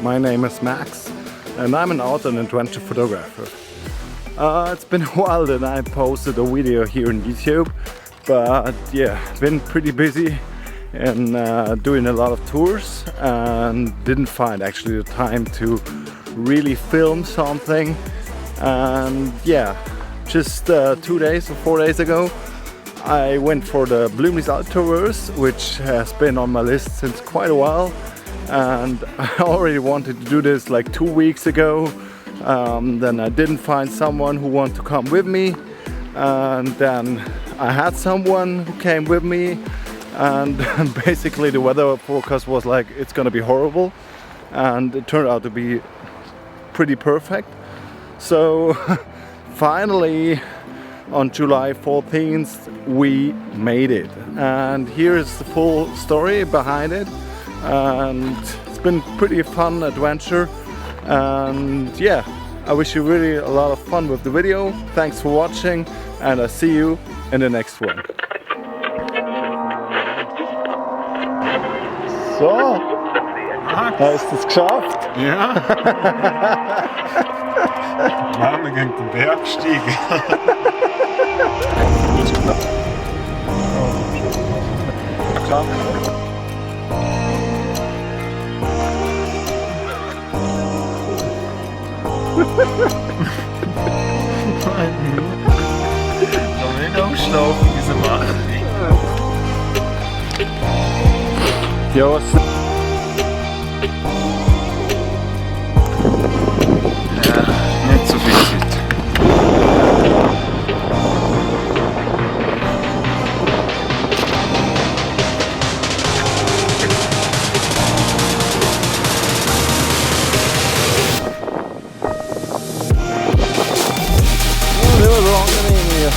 My name is Max and I'm an outdoor and adventure photographer. It's been a while that I posted a video here on YouTube, but yeah, been pretty busy and doing a lot of tours and didn't find actually the time to really film something. And yeah, just 2 days or 4 days ago I went for the Blüemlisalphorn, which has been on my list since quite a while, and I already wanted to do this like 2 weeks ago. Then I didn't find someone who wanted to come with me, and then I had someone who came with me, and basically the weather forecast was like it's gonna be horrible, and it turned out to be pretty perfect. So finally on July 14th we made it, and here's the full story behind it. And it's been pretty fun adventure, and yeah, I wish you really a lot of fun with the video. Thanks for watching, and I'll see you in the next one. So, hast du es geschafft? Ja. Machen wir gegen den Bergstieg. Noch nicht aufschlafen, wie sie machen. Ja, was? Ja, nicht so viel Zeit. Det var bra angenehm hier.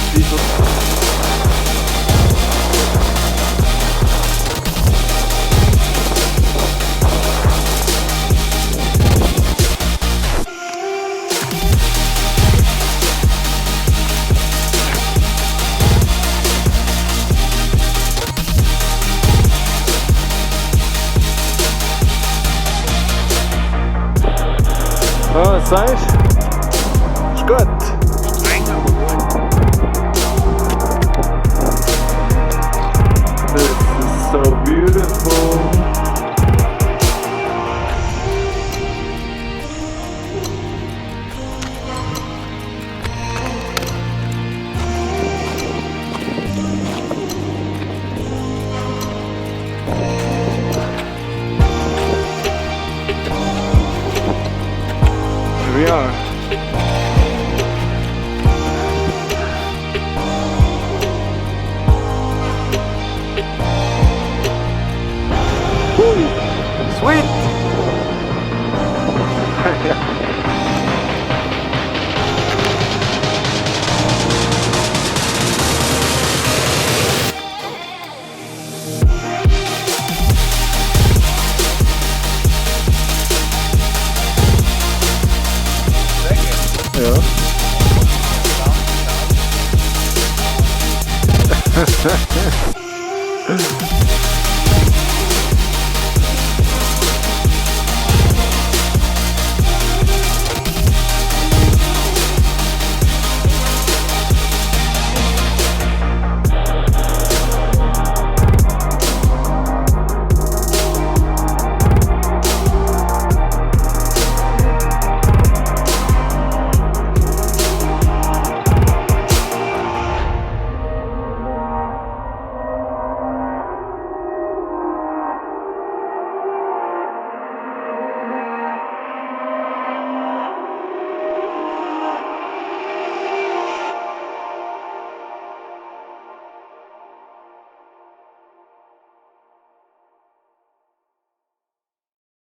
Oh, sagst du? Ist gut. This is so beautiful. Here we are. Sweet! Ja.